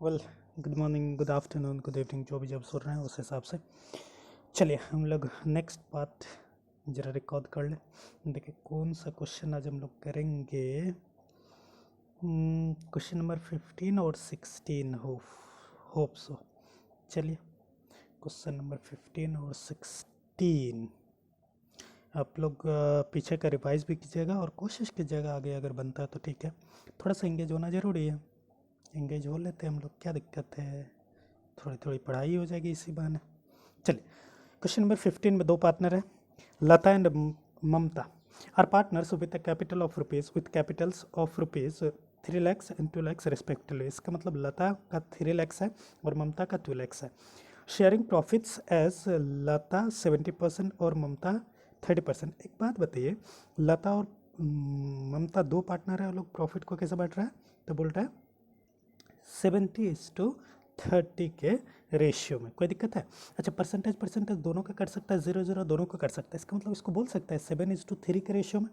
Well, good morning, good afternoon, good evening, जो भी जब सुन रहे हैं उस हिसाब से चलिए हम लोग नेक्स्ट बात ज़रा रिकॉर्ड कर लें। देखिए कौन सा क्वेश्चन आज हम लोग करेंगे। क्वेश्चन नंबर 15 और 16 होप सो। चलिए क्वेश्चन नंबर 15 और 16 आप लोग पीछे का रिवाइज भी कीजिएगा और कोशिश कीजिएगा आगे अगर बनता है तो ठीक है। थोड़ा सा एंगेज होना ज़रूरी है, एंगेज हो लेते हैं हम लोग, क्या दिक्कत है, थोड़ी थोड़ी पढ़ाई हो जाएगी इसी बहाने। चलिए क्वेश्चन नंबर 15 में दो पार्टनर है, Lata and Mamata are partners with capital of rupees with capitals of rupees 3 lakhs and 2 lakhs respectively. इसका मतलब लता का 3 lakhs है और ममता का 2 lakhs है। शेयरिंग प्रॉफिट्स एज लता 70% और ममता 30%। एक बात बताइए, लता और ममता दो पार्टनर है और लोग प्रॉफिट को कैसे बांट रहा है, तो बोल रहा है 70:30 के रेशियो में। कोई दिक्कत है? अच्छा, परसेंटेज दोनों का कर सकता है, 0-0 दोनों का कर सकता है। इसका मतलब इसको बोल सकता है 7:3 के रेशियो में,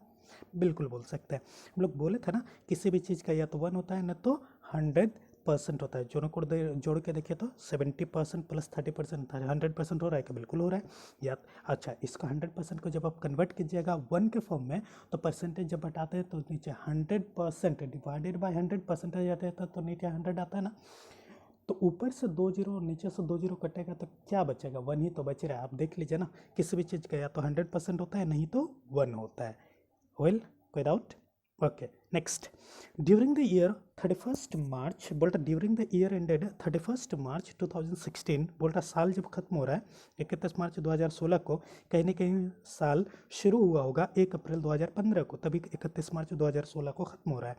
बिल्कुल बोल सकते हैं। हम लोग बोले थे ना किसी भी चीज़ का या तो 1 होता है ना तो 100% होता है। जोड़ों को जोड़ के देखिए तो 70% प्लस 30% 100% हो रहा है कि बिल्कुल हो रहा है या। अच्छा, इसका 100% को जब आप कन्वर्ट कीजिएगा 1 के फॉर्म में तो परसेंटेज जब हटाते हैं तो नीचे 100% डिवाइडेड बाय 100% आ जाता है तो नीचे 100 आता है ना। तो ऊपर से 2 जीरो और नीचे से 2 जीरो कटेगा तो क्या बचेगा, 1 ही तो बच रहा है। आप देख लीजिए ना, किसी भी चीज़ का या तो 100% होता है नहीं तो 1 होता है। वेल, कोई doubt? Okay, next. During the year 31 मार्च, बोलता ड्यूरिंग द ईयर एंडेड 31 मार्च 2016, बोलता साल जब खत्म हो रहा है 31 मार्च 2016 को, कहीं ना कहीं साल शुरू हुआ होगा 1 अप्रैल 2015 को, तभी 31 मार्च 2016 को खत्म हो रहा है।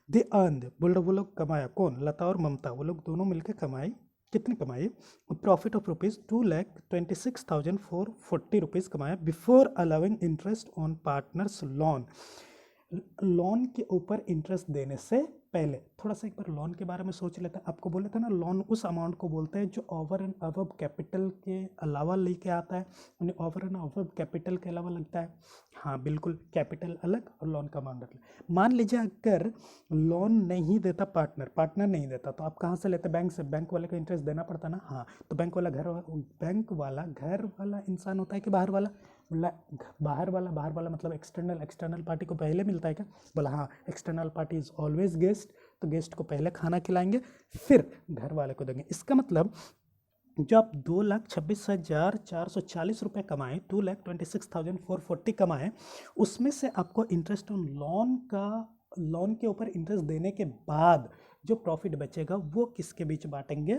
दे अर्नड, बोल रहे वो लोग कमाया, कौन, लता और ममता, वो लोग दोनों मिलकर कमाए। कितने कमाए? प्रॉफिट ऑफ रुपीज़ 2,26,440 रुपीज़ कमाया before allowing interest on partners loan. Loan के ऊपर इंटरेस्ट देने से पहले थोड़ा सा एक बार लोन के बारे में सोच लेते हैं। आपको बोले थे ना, लोन उस अमाउंट को बोलते हैं जो ओवर एंड अबव कैपिटल के अलावा लेके आता है, यानी ओवर एंड अबव कैपिटल के अलावा लगता है। हाँ बिल्कुल, कैपिटल अलग और लोन का अमाउंट अलग। मान लीजिए अगर लोन नहीं देता पार्टनर नहीं देता तो आप कहाँ से लेते? बैंक से। बैंक वाले को इंटरेस्ट देना पड़ता ना। हाँ, तो बैंक वाला घर वाला इंसान होता है कि बाहर वाला? बोला बाहर वाला मतलब एक्सटर्नल पार्टी को पहले मिलता है क्या? बोला हाँ, external party is always guest, तो गेस्ट को पहले खाना खिलाएंगे फिर घर वाले को देंगे। इसका मतलब जो आप 2,26,440 रुपये कमाए, 2,26,440 कमाए, उसमें से आपको इंटरेस्ट ऑन लोन के ऊपर इंटरेस्ट देने के बाद जो प्रॉफिट बचेगा वो किसके बीच बांटेंगे?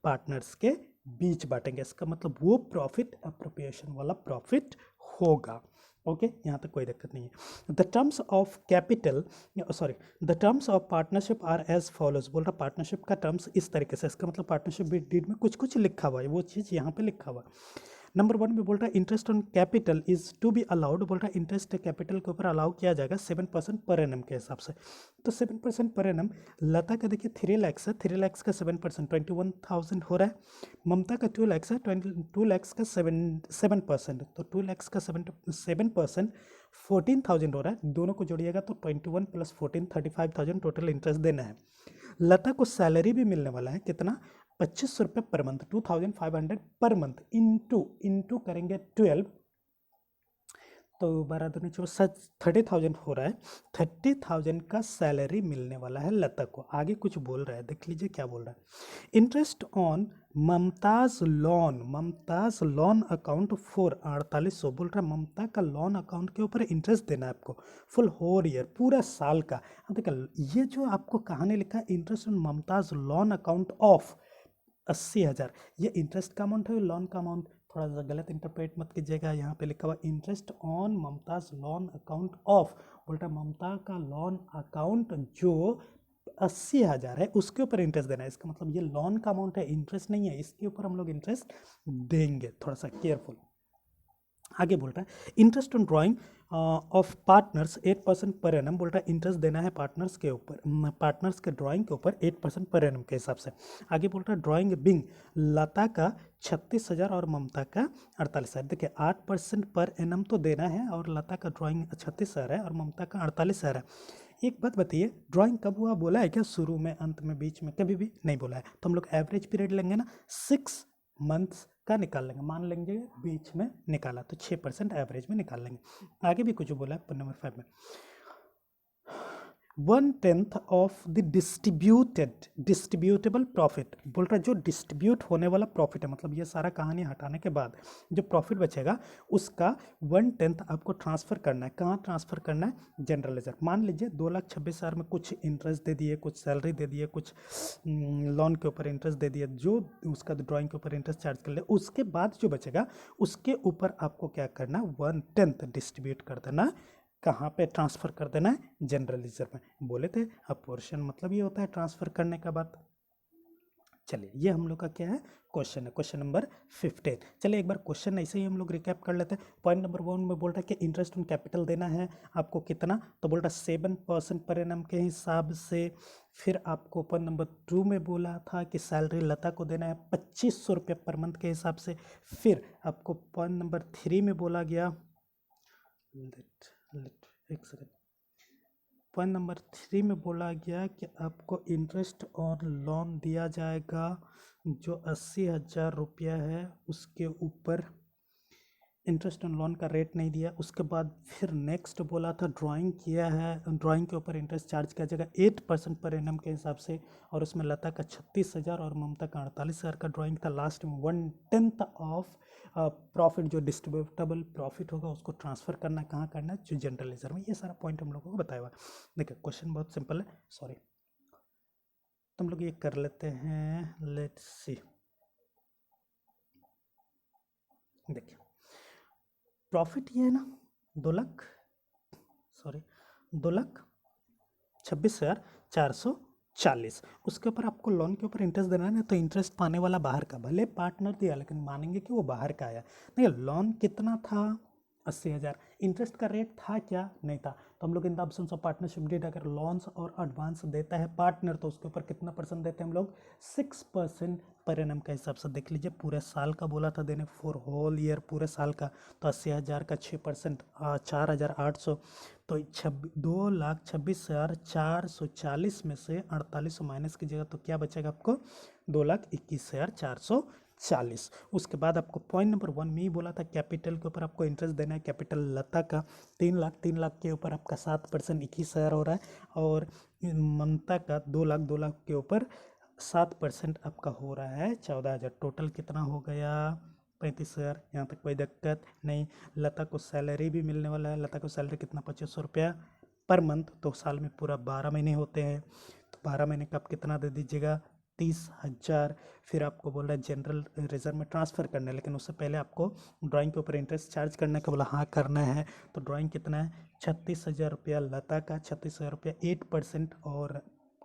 पार्टनर्स के बीच बांटेंगे। इसका मतलब वो प्रॉफिट अप्रोप्रिएशन वाला प्रॉफिट होगा। ओके, यहाँ तक कोई दिक्कत नहीं है। The terms of capital the terms of partnership are as follows. बोल रहा पार्टनरशिप का टर्म्स इस तरीके से। इसका मतलब पार्टनरशिप डीड में कुछ कुछ लिखा हुआ है, वो चीज़ यहाँ पे लिखा हुआ है। नंबर 1 में बोल रहा है interest on capital is to be allowed, बोल रहा है इंटरेस्ट कैपिटल के ऊपर अलाउ किया जाएगा 7% पर एनम के हिसाब से। तो 7% पर एनम, लता का देखिए 3 lakhs है, 3 lakhs का 7% 21,000 हो रहा है। ममता का 2 lakhs है, 2 lakhs का 7%, तो 2 lakhs का 7% 14,000 हो रहा है। दोनों को जोड़िएगा तो 21 + 14 35,000 टोटल इंटरेस्ट देना है। लता को सैलरी भी मिलने वाला है, कितना? 2500 रुपये per month, 2,500 per month, into करेंगे 12, तो 12 दूनी 30,000 हो रहा है। 30,000 का सैलरी मिलने वाला है लता को। आगे कुछ बोल रहा है, देख लीजिए क्या बोल रहा है। Interest on Mumtaz loan account for 4800, बोल रहा है ममता का लोन अकाउंट के ऊपर इंटरेस्ट देना है आपको फुल होल ईयर, पूरा साल का। अब देखिए ये जो आपको कहानी लिखा है, interest on Mumtaz loan account of 80,000, ये इंटरेस्ट का अमाउंट है, लोन का अमाउंट थोड़ा सा गलत इंटरप्रेट मत कीजिएगा। यहाँ पे लिखा हुआ interest on Mumtaz loan account of, बोलता ममता का लोन अकाउंट जो 80,000 है उसके ऊपर इंटरेस्ट देना है। इसका मतलब ये लोन का अमाउंट है, इंटरेस्ट नहीं है, इसके ऊपर हम लोग इंटरेस्ट देंगे। थोड़ा सा केयरफुल। आगे बोल रहा है interest on drying of partners 8% per annum, बोल रहा है इंटरेस्ट देना है पार्टनर्स के ऊपर, पार्टनर्स के ड्राइंग के ऊपर 8% पर एनम के हिसाब से। आगे बोल रहा है ड्राइंग बिंग, लता का 36,000 और ममता का 48,000। देखिए 8% पर एनम तो देना है और लता का ड्राइंग 36,000 है और ममता का 48,000 है। एक बात बताइए, ड्राइंग कब हुआ बोला है क्या? शुरू में, अंत में, बीच में? कभी भी नहीं बोला है। तो हम लोग एवरेज पीरियड लेंगे ना, 6 मंथ्स का निकाल लेंगे, मान लेंगे बीच में निकाला तो 6% एवरेज में निकाल लेंगे। आगे भी कुछ बोला है नंबर 5 में, 1/10 ऑफ द डिस्ट्रीब्यूटेबल प्रॉफिट। बोल रहा है जो डिस्ट्रीब्यूट होने वाला प्रॉफिट है, मतलब ये सारा कहानी हटाने के बाद जो प्रॉफिट बचेगा उसका 1/10 आपको ट्रांसफ़र करना है। कहाँ ट्रांसफ़र करना है? General ledger. मान लीजिए 2,26,000 में कुछ इंटरेस्ट दे दिए, कुछ सैलरी दे दिए, कुछ लोन के ऊपर इंटरेस्ट दे दिया, जो उसका ड्राइंग के ऊपर इंटरेस्ट चार्ज कर ले, उसके बाद जो बचेगा उसके ऊपर आपको क्या करना, 1/10 डिस्ट्रीब्यूट कर देना। कहाँ पे ट्रांसफ़र कर देना है? जनरल रिजर्व में। बोले थे अब पोर्शन मतलब ये होता है ट्रांसफ़र करने का बात। चलिए ये हम लोग का क्या है, क्वेश्चन है, क्वेश्चन नंबर 15। चलिए एक बार क्वेश्चन ऐसे ही हम लोग रिकैप कर लेते हैं। पॉइंट नंबर 1 में बोल रहा है कि इंटरेस्ट ऑन कैपिटल देना है आपको कितना, तो बोल रहा है 7% पर एनम के हिसाब से। फिर आपको पॉइंट नंबर 2 में बोला था कि सैलरी लता को देना है 2500 रुपये पर मंथ के हिसाब से। फिर आपको पॉइंट नंबर 3 में बोला गया, एक सेकेंड, पॉइंट नंबर 3 में बोला गया कि आपको इंटरेस्ट और लोन दिया जाएगा जो 80,000 रुपया है, उसके ऊपर इंटरेस्ट ऑन लोन का रेट नहीं दिया। उसके बाद फिर नेक्स्ट बोला था ड्राइंग किया है, ड्राइंग के ऊपर इंटरेस्ट चार्ज किया जाएगा 8% पर एनम के हिसाब से, और उसमें लता का 36,000 और ममता का 48,000 का ड्राइंग था। लास्ट में 1/10 ऑफ प्रॉफिट जो डिस्ट्रीब्यूटेबल प्रॉफिट होगा उसको ट्रांसफ़र करना, कहाँ करना है? जो जनरल लेजर में। ये सारा पॉइंट हम लोगों को बताया हुआ। देखिए क्वेश्चन बहुत सिंपल है, सॉरी, तो हम लोग ये कर लेते हैं, लेट्स सी। देखिए प्रॉफिट ये है ना 2,26,440, उसके ऊपर आपको लोन के ऊपर इंटरेस्ट देना है ना, तो इंटरेस्ट पाने वाला बाहर का, भले पार्टनर दिया लेकिन मानेंगे कि वो बाहर का आया। नहीं, लोन कितना था? 80,000। इंटरेस्ट का रेट था क्या? नहीं था। तो हम लोग in the option of partnership deed, अगर लोन्स और एडवांस देता है पार्टनर तो उसके ऊपर कितना परसेंट देते हैं हम लोग? 6% पर एनम का हिसाब से। देख लीजिए पूरे साल का बोला था देने, फॉर होल ईयर, पूरे साल का, तो 80,000 का 6%, 4,800, तो 2,26,440 में से 4800 माइनस कीजिएगा तो क्या बचेगा आपको? 2,21,440। उसके बाद आपको पॉइंट नंबर 1 में ही बोला था कैपिटल के ऊपर आपको इंटरेस्ट देना है। कैपिटल लता का 3 लाख के ऊपर आपका 7% 21,000 हो रहा है, और ममता का 2 लाख के ऊपर 7% आपका हो रहा है 14,000। टोटल कितना हो गया? 35,000। यहाँ तक कोई दिक्कत नहीं। लता को सैलरी भी मिलने वाला है। लता को सैलरी कितना? 2,500 रुपया पर मंथ, तो साल में पूरा 12 महीने होते हैं, तो 12 महीने का आप कितना दे दीजिएगा? 30,000। फिर आपको बोल रहा है जनरल रिजर्व में ट्रांसफ़र करना है, लेकिन उससे पहले आपको ड्राइंग के ऊपर इंटरेस्ट चार्ज करने का बोला। हाँ करना है। तो ड्राइंग कितना है? 36,000 रुपया लता का, 36,000 रुपया 8%, और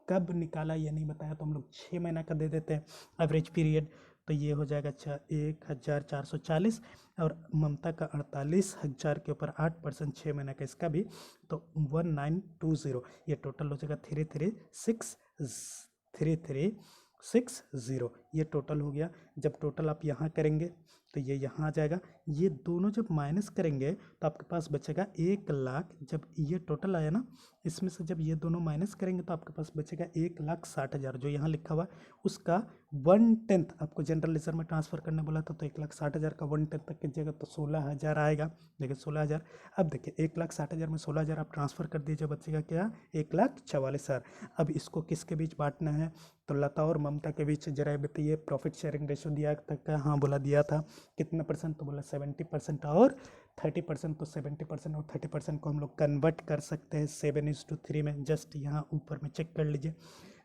कब निकाला ये नहीं बताया, तो हम लोग 6 महीना का दे देते हैं एवरेज पीरियड। तो ये हो जाएगा 1,440, और ममता का 48,000 के ऊपर 8%, 6 महीने का इसका भी, तो 1920। ये टोटल हो जाएगा 3360। ये टोटल हो गया। जब टोटल आप यहाँ करेंगे तो ये यहाँ आ जाएगा। ये दोनों जब माइनस करेंगे तो आपके पास बचेगा 1,00,000। जब ये टोटल आया ना, इसमें से जब ये दोनों माइनस करेंगे तो आपके पास बचेगा 1,60,000, जो यहाँ लिखा हुआ है उसका 1/10 आपको जनरल रिजर्व में ट्रांसफ़र करने बोला था। तो 1,60,000 का 1/10 तक कीजिएगा तो 16,000 आएगा। देखिए 16,000। अब देखिए 1,60,000 में 16,000 आप ट्रांसफ़र कर दीजिए, बचेगा क्या? 1,44,000। अब इसको किसके बीच बांटना है? तो लता और ममता के बीच। जरा बताइए प्रॉफिट शेयरिंग रेशो दिया था? हाँ बोला दिया था। कितना परसेंट? तो बोला 70% और 30%। तो 70% और 30% को हम लोग कन्वर्ट कर सकते हैं 7:3 में। जस्ट यहाँ ऊपर में चेक कर लीजिए,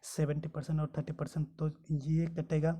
70% और 30%, तो ये कटेगा,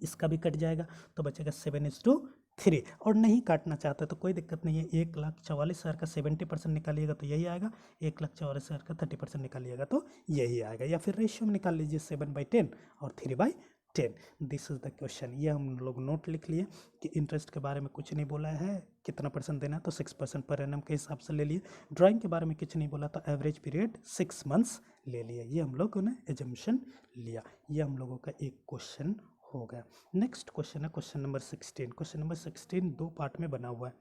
इसका भी कट जाएगा, तो बचेगा 7:3। और नहीं काटना चाहते तो कोई दिक्कत नहीं है, 1,44,000 का 70% निकालिएगा तो यही आएगा, 1,44,000 का 30% निकालिएगा तो यही आएगा। या फिर रेशियो में निकाल लीजिए 7/10 और 3/10। This is the question. ये हम लोग नोट लिख लिए कि इंटरेस्ट के बारे में कुछ नहीं बोला है, कितना परसेंट देना है तो 6% पर एनम के हिसाब से ले लिए। ड्राइंग के बारे में कुछ नहीं बोला, तो एवरेज पीरियड 6 मंथ्स ले लिया। ये हम लोगों ने एजम्पशन लिया। ये हम लोगों का एक क्वेश्चन हो गया। नेक्स्ट क्वेश्चन है क्वेश्चन नंबर 16। क्वेश्चन नंबर 16 दो पार्ट में बना हुआ है।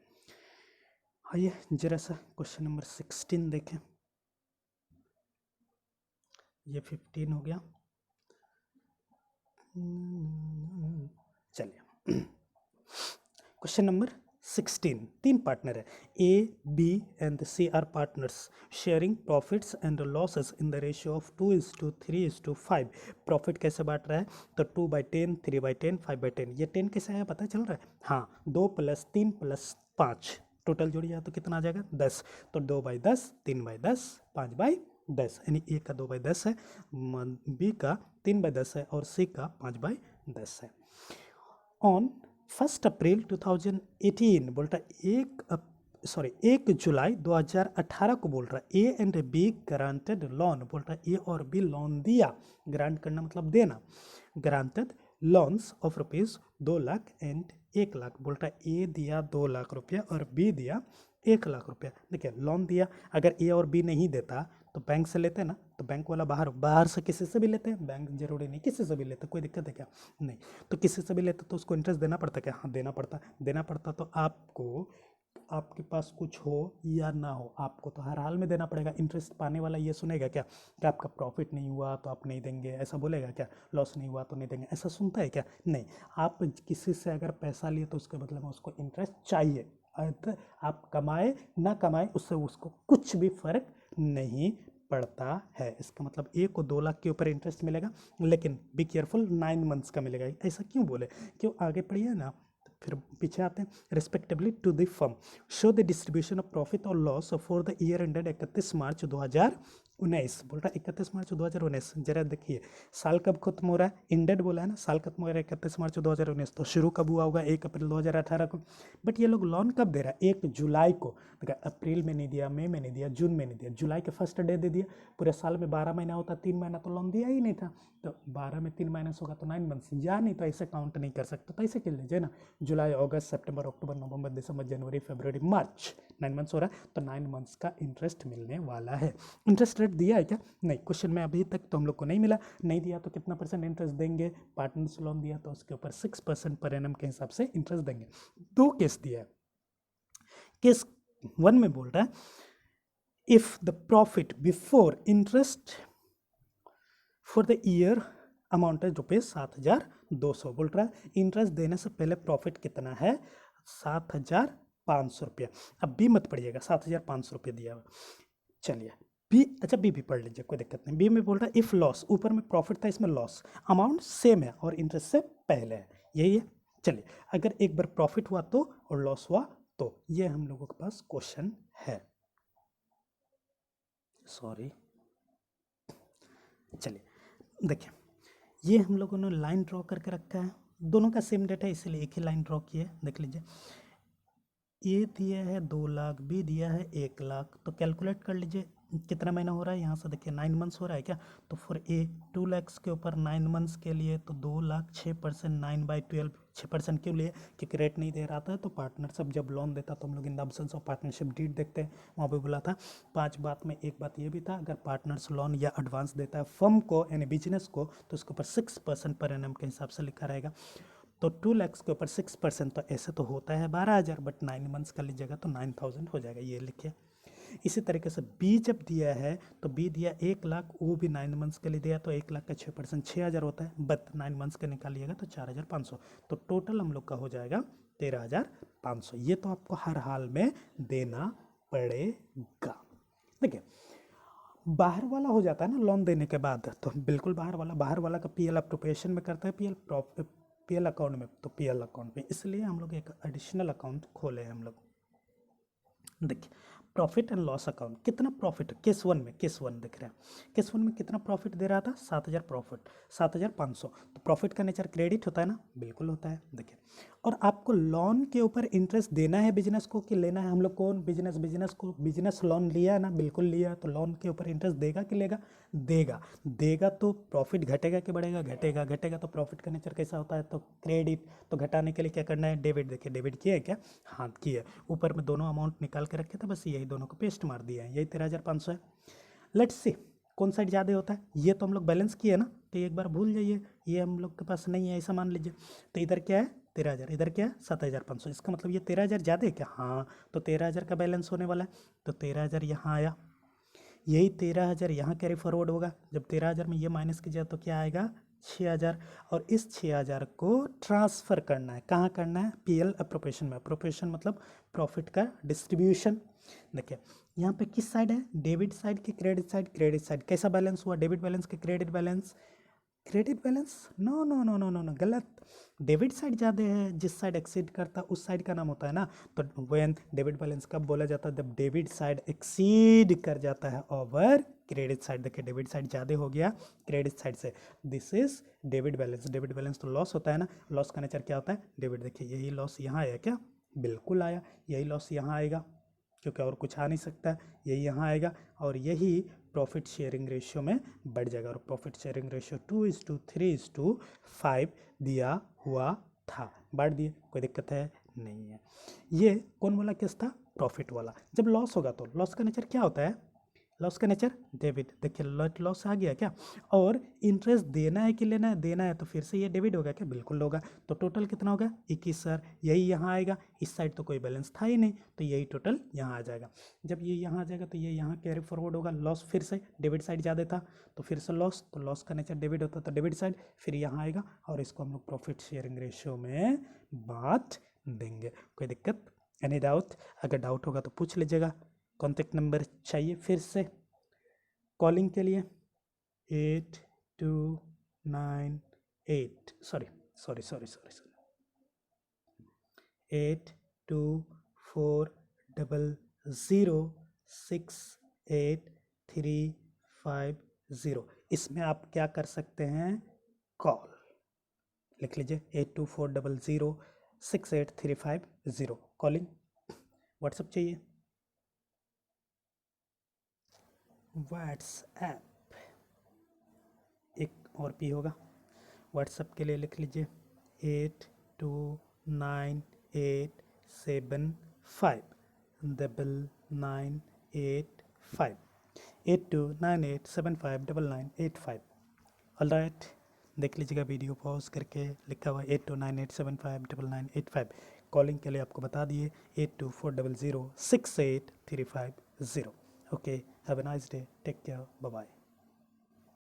आइए जरा सा क्वेश्चन नंबर 16 देखें। ये 15 हो गया। चलिए क्वेश्चन नंबर 16। तीन पार्टनर है, A B and C are partners sharing profits and losses in the ratio of 2:3:5। Profit कैसे बांट रहा है, तो 2/10, 3/10, 5/10। ये 10 कैसे आया पता चल रहा है, हाँ 2 + 3 + 5 टोटल जोड़िए तो कितना आ जाएगा 10। तो 2/10, 3/10, 5/10, यानी ए का 2/10 है, बी का 3/10 है और सी का 5/10 है। ऑन 1 अप्रैल 2018 बोल रहा है 1 जुलाई 2018 को बोल रहा है A and be granted loan, बोल रहा है ए और बी लोन दिया, ग्रांट करना मतलब देना, granted loans of rupees 2 lakh and 1 lakh. बोल रहा है ए दिया 2 लाख रुपया और बी दिया 1 लाख रुपया। देखिए लोन दिया, अगर ए और बी नहीं देता तो बैंक से लेते ना, तो बैंक वाला बाहर से किसी से भी लेते हैं, बैंक जरूरी नहीं किसी से भी लेते, कोई दिक्कत है क्या, नहीं। तो किसी से भी लेते तो उसको इंटरेस्ट देना पड़ता क्या, हाँ देना पड़ता। देना पड़ता तो आपको, आपके पास कुछ हो या ना हो, आपको तो हर हाल में देना पड़ेगा। इंटरेस्ट पाने वाला ये सुनेगा क्या कि आपका प्रॉफिट नहीं हुआ तो आप नहीं देंगे, ऐसा बोलेगा क्या, लॉस नहीं हुआ तो नहीं देंगे, ऐसा सुनता है क्या, नहीं। आप किसी से अगर पैसा लिए तो उसके बदले में उसको इंटरेस्ट चाहिए। आप कमाए ना कमाए उससे उसको कुछ भी फर्क नहीं पड़ता है। इसका मतलब ए को 2 लाख के ऊपर इंटरेस्ट मिलेगा, लेकिन बी केयरफुल 9 मंथ्स का मिलेगा। ऐसा क्यों बोले, क्यों, आगे पढ़िए ना, फिर पीछे आते हैं। Respectively to the firm show the distribution of profit और loss for the year ended 31 March 2019। बोल रहा है 31 मार्च 2019। जरा देखिए साल कब खत्म हो रहा है, इंडेड बोला है ना, साल खत्म हो रहा है 31 मार्च 2019, तो शुरू कब हुआ होगा 1 अप्रैल 2018 को। बट ये लोग लोन कब दे रहा है, 1 जुलाई को। देखा अप्रैल में नहीं दिया, मई में नहीं दिया, जून में नहीं दिया, जुलाई के फर्स्ट डे दे दिया। पूरे साल में 12 महीना होता, 3 महीना तो लोन दिया ही नहीं था, तो 12 में 3 माइनस होगा तो 9 मंथ्स, या नहीं तो ऐसे काउंट नहीं कर सकते, तो ऐसे कर लीजिए ना, जुलाई, अगस्त, सितंबर, अक्टूबर, नवंबर, दिसंबर, जनवरी, फरवरी, मार्च, 9 मंथ्स हो रहा है, तो 9 मंथ्स का इंटरेस्ट मिलने वाला है। इंटरेस्ट रेट दिया है क्या, नहीं, क्वेश्चन में अभी तक तो हम लोग को नहीं मिला। नहीं दिया तो कितना परसेंट इंटरेस्ट देंगे, पार्टनर्स लोन दिया तो उसके ऊपर 6% पर एनम के हिसाब से इंटरेस्ट देंगे। 2 केस दिया है। केस 1 में बोल रहा है if the profit before interest for the year amounted ₹7,200। बोल रहा है इंटरेस्ट देने से पहले प्रॉफिट कितना है, 7,500 रुपया। अब बी मत पढ़िएगा, 7,500 रुपये दिया हुआ। चलिए बी, अच्छा बी भी पढ़ लीजिए, कोई दिक्कत नहीं। बी में बोल रहा है इफ लॉस, ऊपर में प्रॉफिट था इसमें लॉस, अमाउंट सेम है और इंटरेस्ट से पहले है, यही है। चलिए अगर एक बार प्रॉफिट हुआ तो और लॉस हुआ तो, ये हम लोगों के पास क्वेश्चन है। सॉरी, चलिए देखिए ये हम लोगों ने लाइन ड्रॉ करके रखा है, दोनों का सेम डेटा है इसलिए एक ही लाइन ड्रॉ की है। देख लीजिए ए दिया है 2 लाख, बी दिया है 1 लाख, तो कैलकुलेट कर लीजिए कितना महीना हो रहा है, यहाँ से देखिए 9 मंथ्स हो रहा है क्या, तो फॉर ए 2 लाख के ऊपर 9 मंथ्स के लिए तो 2 लाख 6%, 9/12 6% क्यों लिए, क्योंकि रेट नहीं दे रहा था। तो पार्टनरशिप जब लोन देता तो हम लोग in the absence of partnership deed देखते हैं, वहाँ पे बोला था 5 बात में एक बात ये भी था, अगर पार्टनर्स लोन या एडवांस देता है फर्म को यानी बिजनेस को तो उसके ऊपर 6% पर एनम के हिसाब से लिखा रहेगा। तो 2 लाख के ऊपर 6%, तो ऐसे तो होता है 12,000, बट 9 मंथ्स का लीजिएगा तो 9,000 हो जाएगा, ये लिखिए। इसी तरीके से बी जब दिया है तो बी दिया 1 लाख, वो भी 9 मंथ्स के लिए दिया, तो 1 लाख का 6% 6,000 होता है, बट 9 मंथ्स का निकालिएगा तो 4,500, तो टोटल हम लोग का हो जाएगा 13,500। ये तो आपको हर हाल में देना पड़ेगा। देखिए बाहर वाला हो जाता है ना लोन देने के बाद, तो बिल्कुल बाहर वाला का पीएल अप्रोप्रिएशन में करते हैं, पीएल अकाउंट में, तो पीएल अकाउंट में, इसलिए हम लोग एक एडिशनल अकाउंट खोले हैं हम लोग। देखिए प्रॉफिट एंड लॉस अकाउंट, कितना प्रॉफिट केस 1 में, केस 1 देख रहे हैं, केस 1 में कितना प्रॉफिट दे रहा था, 7,000 प्रॉफिट, 7,500। तो प्रॉफिट का नेचर क्रेडिट होता है ना, बिल्कुल होता है। देखिए और आपको लोन के ऊपर इंटरेस्ट देना है बिजनेस को कि लेना है, हम लोग कौन बिजनेस को, बिजनेस लोन लिया है ना, बिल्कुल लिया, तो लोन के ऊपर इंटरेस्ट देगा कि लेगा, देगा तो प्रॉफिट घटेगा कि बढ़ेगा, घटेगा तो प्रॉफिट का नेचर कैसा होता है, तो क्रेडिट, तो घटाने के लिए क्या करना है, डेबिट। देखिए डेबिट किया है क्या, हाँ किया, ऊपर में दोनों अमाउंट निकाल के रखे थे, बस यही दोनों को पेस्ट मार दिया है, यही 13,500 है। लेट्स सी कौन साइड ज़्यादा होता है, ये तो हम लोग बैलेंस किए ना, तो एक बार भूल जाइए, ये हम लोग के पास नहीं है ऐसा मान लीजिए, तो इधर क्या है 13,000, इधर क्या है 7,500, इसका मतलब ये 13,000 ज़्यादा है क्या, हाँ, तो 13,000 का बैलेंस होने वाला है, तो 13,000 यहाँ आया, यही 13,000 यहाँ कैरी फॉरवर्ड होगा। जब 13,000 में ये माइनस कीजिए तो क्या आएगा 6,000, और इस 6,000 को ट्रांसफ़र करना है, कहाँ करना है, पीएल अप्रोप्रिएशन में। अप्रोप्रिएशन मतलब प्रॉफिट का डिस्ट्रीब्यूशन। देखिए यहाँ पे किस साइड है, डेबिट साइड की क्रेडिट साइड, क्रेडिट साइड कैसा बैलेंस हुआ, डेबिट बैलेंस के credit balance, credit balance, no no no no no no, गलत। डेबिट साइड ज़्यादा है, जिस साइड एक्सीड करता है उस साइड का नाम होता है ना। तो व्हेन डेबिट बैलेंस कब बोला जाता है, जब डेबिट साइड एक्सीड कर जाता है ओवर क्रेडिट साइड। देखिए डेबिट साइड ज़्यादा हो गया क्रेडिट साइड से, this is debit balance. Debit balance तो लॉस होता है ना, लॉस का नेचर क्या होता है, डेबिट। देखिए यही लॉस यहाँ आया क्या, बिल्कुल आया। यही लॉस यहाँ आएगा क्योंकि और कुछ आ नहीं सकता, यही यहाँ आएगा, और यही प्रॉफिट शेयरिंग रेशियो में बढ़ जाएगा। और प्रॉफिट शेयरिंग रेशियो 2:3:5 दिया हुआ था, बढ़ दिए, कोई दिक्कत है नहीं है। ये कौन वाला केस था, प्रॉफिट वाला। जब लॉस होगा तो लॉस का नेचर क्या होता है, लॉस का नेचर डेबिट। देखिए लॉस आ गया क्या, और इंटरेस्ट देना है कि लेना है, देना है, तो फिर से ये डेबिट होगा क्या, बिल्कुल होगा। तो टोटल कितना होगा 21,000, यही यहाँ आएगा। इस साइड तो कोई बैलेंस था ही नहीं, तो यही टोटल यहाँ आ जाएगा। जब ये यहाँ आ जाएगा तो ये यहाँ कैरी फॉरवर्ड होगा, लॉस फिर से डेबिट साइड ज़्यादा था तो फिर से लॉस, तो लॉस का नेचर डेबिट होता तो डेबिट साइड फिर यहाँ आएगा, और इसको हम लोग प्रॉफिट शेयरिंग रेशियो में बांट देंगे। कोई दिक्कत, एनी डाउट, अगर डाउट होगा तो पूछ लीजिएगा। कॉन्टैक्ट नंबर चाहिए फिर से कॉलिंग के लिए 8298 सॉरी 8240068350। इसमें आप क्या कर सकते हैं, कॉल लिख लीजिए 8240068350, कॉलिंग। व्हाट्सएप चाहिए, व्हाट्सएप एक और भी होगा। व्हाट्सएप के लिए लिख लीजिए 8298759985, 8298759985। ऑलराइट, देख लीजिएगा वीडियो पॉज करके, लिखा हुआ 8298759985। कॉलिंग के लिए आपको बता दिए 8240068350। Okay, have a nice day, take care, bye bye.